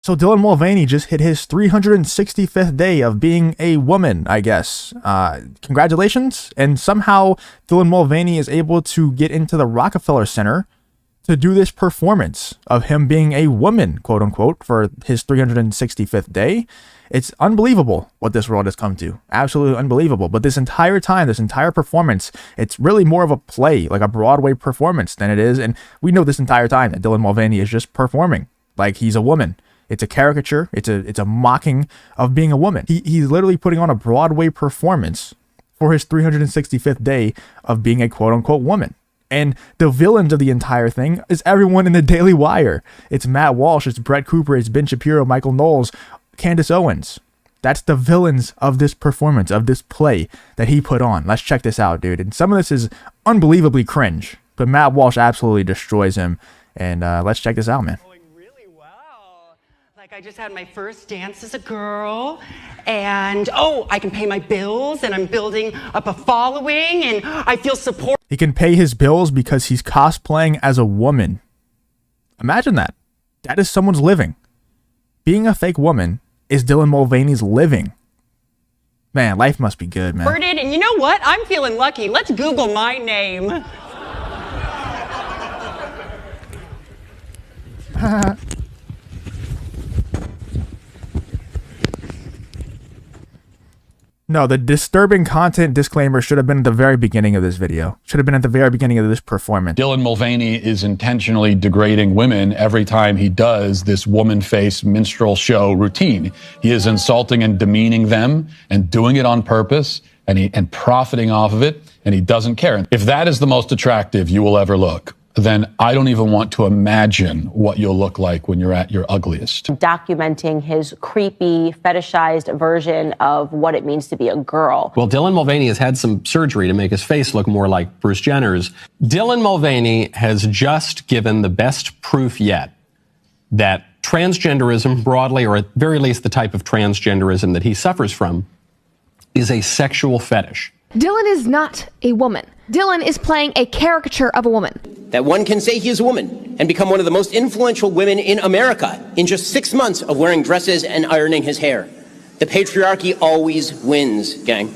So Dylan Mulvaney just hit his 365th day of being a woman, I guess. Congratulations. And somehow Dylan Mulvaney is able to get into the Rockefeller Center to do this performance of him being a woman, quote unquote, for his 365th day. It's unbelievable what this world has come to. Absolutely unbelievable. But this entire time, this entire performance, it's really more of a play, like a Broadway performance than it is. And we know this entire time that Dylan Mulvaney is just performing like he's a woman. It's a caricature. It's a mocking of being a woman. He's literally putting on a Broadway performance for his 365th day of being a quote unquote woman. And the villains of the entire thing is everyone in the Daily Wire. It's Matt Walsh, it's Brett Cooper, it's Ben Shapiro, Michael Knowles, Candace Owens. That's the villains of this performance, of this play that he put on. Let's check this out, dude. And some of this is unbelievably cringe, but Matt Walsh absolutely destroys him. And let's check this out, man. I just had my first dance as a girl, and I can pay my bills, and I'm building up a following, and I feel support. He can pay his bills because he's cosplaying as a woman. Imagine that. That is someone's living. Being a fake woman is Dylan Mulvaney's living. Man, life must be good, man. And you know what? I'm feeling lucky. Let's Google my name. No, the disturbing content disclaimer should have been at the very beginning of this video. Should have been at the very beginning of this performance. Dylan Mulvaney is intentionally degrading women every time he does this woman face minstrel show routine. He is insulting and demeaning them and doing it on purpose and profiting off of it, and he doesn't care. If that is the most attractive you will ever look, then I don't even want to imagine what you'll look like when you're at your ugliest. Documenting his creepy, fetishized version of what it means to be a girl. Well, Dylan Mulvaney has had some surgery to make his face look more like Bruce Jenner's. Dylan Mulvaney has just given the best proof yet that transgenderism broadly, or at very least the type of transgenderism that he suffers from, is a sexual fetish. Dylan is not a woman. Dylan is playing a caricature of a woman. That one can say he is a woman and become one of the most influential women in America in just 6 months of wearing dresses and ironing his hair. The patriarchy always wins, gang.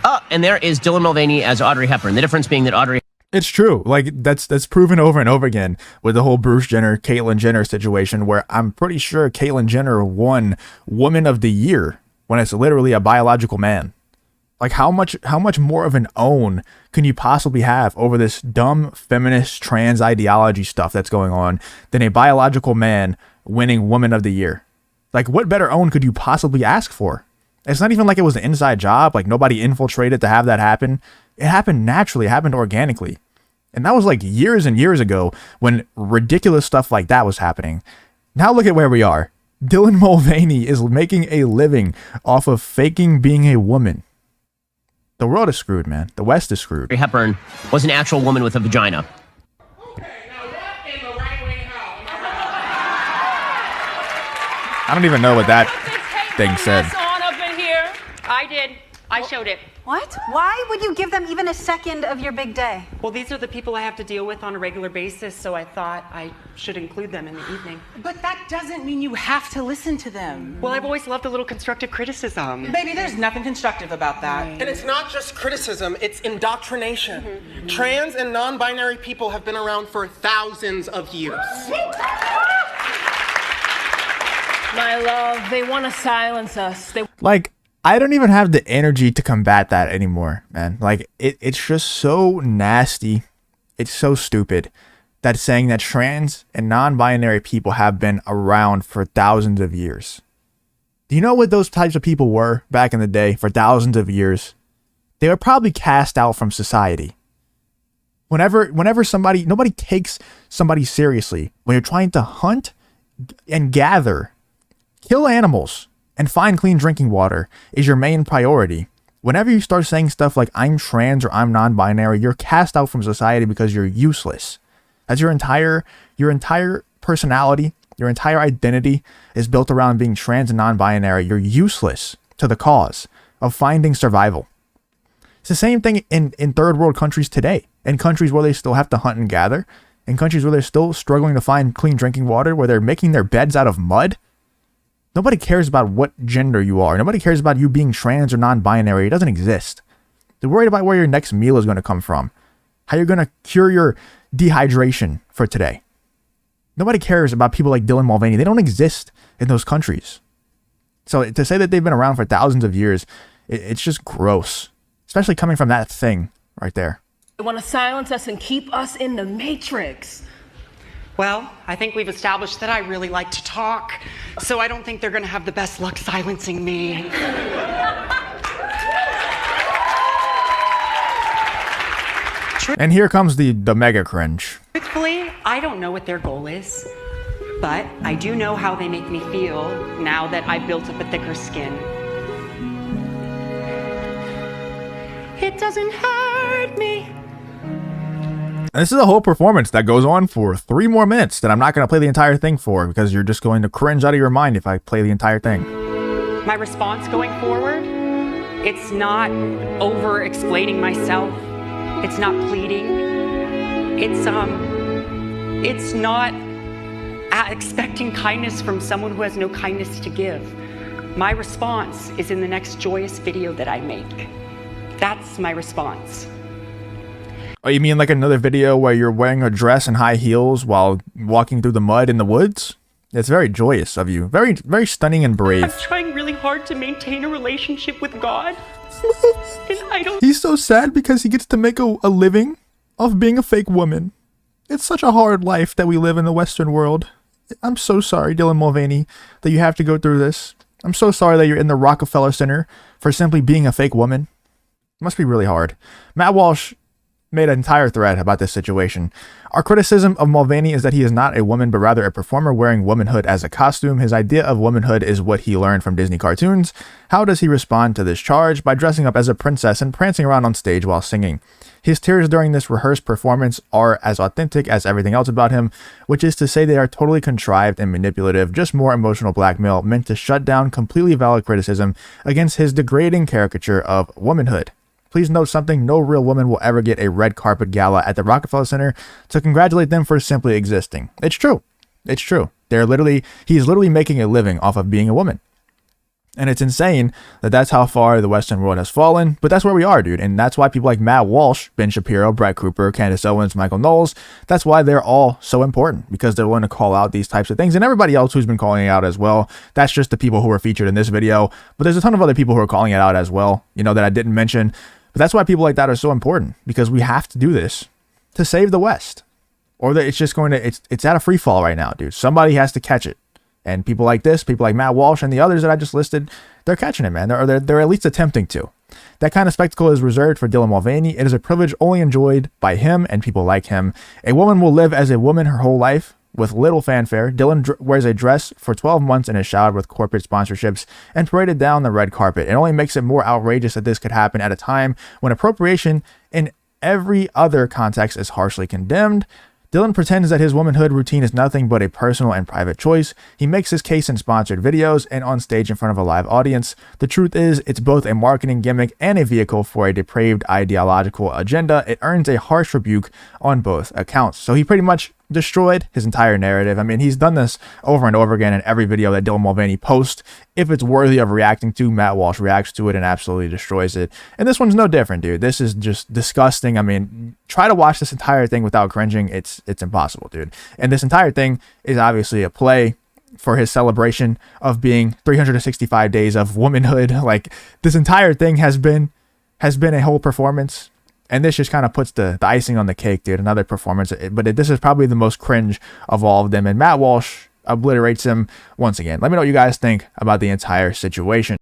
Oh, and there is Dylan Mulvaney as Audrey Hepburn. The difference being that Audrey... It's true. Like, that's proven over and over again with the whole Bruce Jenner, Caitlyn Jenner situation, where I'm pretty sure Caitlyn Jenner won Woman of the Year when it's literally a biological man. Like, how much more of an own can you possibly have over this dumb feminist trans ideology stuff that's going on than a biological man winning Woman of the Year? Like, what better own could you possibly ask for? It's not even like it was an inside job. Like, nobody infiltrated to have that happen. It happened naturally. It happened organically. And that was like years and years ago when ridiculous stuff like that was happening. Now look at where we are. Dylan Mulvaney is making a living off of faking being a woman. The world is screwed, man. The West is screwed. Hepburn was an actual woman with a vagina. I don't even know what that thing said. On up in here. I did. I showed it. What? Why would you give them even a second of your big day? Well, these are the people I have to deal with on a regular basis, so I thought I should include them in the evening. But that doesn't mean you have to listen to them. Well, I've always loved a little constructive criticism. Baby, there's nothing constructive about that. And it's not just criticism, it's indoctrination. Trans and non-binary people have been around for thousands of years. My love, they want to silence us. Like, I don't even have the energy to combat that anymore, man. Like, it's just so nasty. It's so stupid that saying that trans and non-binary people have been around for thousands of years. Do you know what those types of people were back in the day for thousands of years? They were probably cast out from society. Whenever somebody, nobody takes somebody seriously when you're trying to hunt and gather, kill animals, and find clean drinking water is your main priority. Whenever you start saying stuff like I'm trans or I'm non-binary, you're cast out from society because you're useless. That's your entire personality, your entire identity is built around being trans and non-binary. You're useless to the cause of finding survival. It's the same thing in third world countries today, in countries where they still have to hunt and gather, in countries where they're still struggling to find clean drinking water, where they're making their beds out of mud. Nobody cares about what gender you are. Nobody cares about you being trans or non-binary. It doesn't exist. They're worried about where your next meal is going to come from, how you're going to cure your dehydration for today. Nobody cares about people like Dylan Mulvaney. They don't exist in those countries. So to say that they've been around for thousands of years, it's just gross, especially coming from that thing right there. They want to silence us and keep us in the matrix. Well, I think we've established that I really like to talk, so I don't think they're going to have the best luck silencing me. And here comes the mega cringe. Truthfully, I don't know what their goal is, but I do know how they make me feel now that I've built up a thicker skin. It doesn't hurt me. And this is a whole performance that goes on for 3 more minutes that I'm not going to play the entire thing for, because you're just going to cringe out of your mind if I play the entire thing. My response going forward, it's not over-explaining myself. It's not pleading. It's not expecting kindness from someone who has no kindness to give. My response is in the next joyous video that I make. That's my response. Oh, you mean like another video where you're wearing a dress and high heels while walking through the mud in the woods? It's very joyous of you. Very, very stunning and brave. I'm trying really hard to maintain a relationship with God. And I don't... He's so sad because he gets to make a living off being a fake woman. It's such a hard life that we live in the Western world. I'm so sorry, Dylan Mulvaney, that you have to go through this. I'm so sorry that you're in the Rockefeller Center for simply being a fake woman. It must be really hard. Matt Walsh made an entire thread about this situation. Our criticism of Mulvaney is that he is not a woman, but rather a performer wearing womanhood as a costume. His idea of womanhood is what he learned from Disney cartoons. How does he respond to this charge? By dressing up as a princess and prancing around on stage while singing. His tears during this rehearsed performance are as authentic as everything else about him, which is to say they are totally contrived and manipulative, just more emotional blackmail meant to shut down completely valid criticism against his degrading caricature of womanhood. Please note something, no real woman will ever get a red carpet gala at the Rockefeller Center to congratulate them for simply existing. It's true. It's true. He's literally making a living off of being a woman. And it's insane that that's how far the Western world has fallen, but that's where we are, dude. And that's why people like Matt Walsh, Ben Shapiro, Brett Cooper, Candace Owens, Michael Knowles, that's why they're all so important, because they're willing to call out these types of things. And everybody else who's been calling it out as well. That's just the people who are featured in this video. But there's a ton of other people who are calling it out as well, that I didn't mention. But that's why people like that are so important, because we have to do this to save the West, or that it's just going to, it's at a free fall right now, dude. Somebody has to catch it. And people like this, people like Matt Walsh and the others that I just listed, they're catching it, man. They're at least attempting to. That kind of spectacle is reserved for Dylan Mulvaney. It is a privilege only enjoyed by him and people like him. A woman will live as a woman her whole life with little fanfare. Dylan wears a dress for 12 months and is showered with corporate sponsorships and paraded down the red carpet. It only makes it more outrageous that this could happen at a time when appropriation in every other context is harshly condemned. Dylan pretends that his womanhood routine is nothing but a personal and private choice. He makes his case in sponsored videos and on stage in front of a live audience. The truth is, it's both a marketing gimmick and a vehicle for a depraved ideological agenda. It earns a harsh rebuke on both accounts. So he pretty much destroyed his entire narrative. I mean, he's done this over and over again in every video that Dylan Mulvaney posts. If it's worthy of reacting to, Matt Walsh reacts to it and absolutely destroys it. And this one's no different, dude. This is just disgusting. I mean, try to watch this entire thing without cringing. It's impossible, dude. And this entire thing is obviously a play for his celebration of being 365 days of womanhood. Like, this entire thing has been a whole performance. And this just kind of puts the icing on the cake, dude. Another performance. But this is probably the most cringe of all of them. And Matt Walsh obliterates him once again. Let me know what you guys think about the entire situation.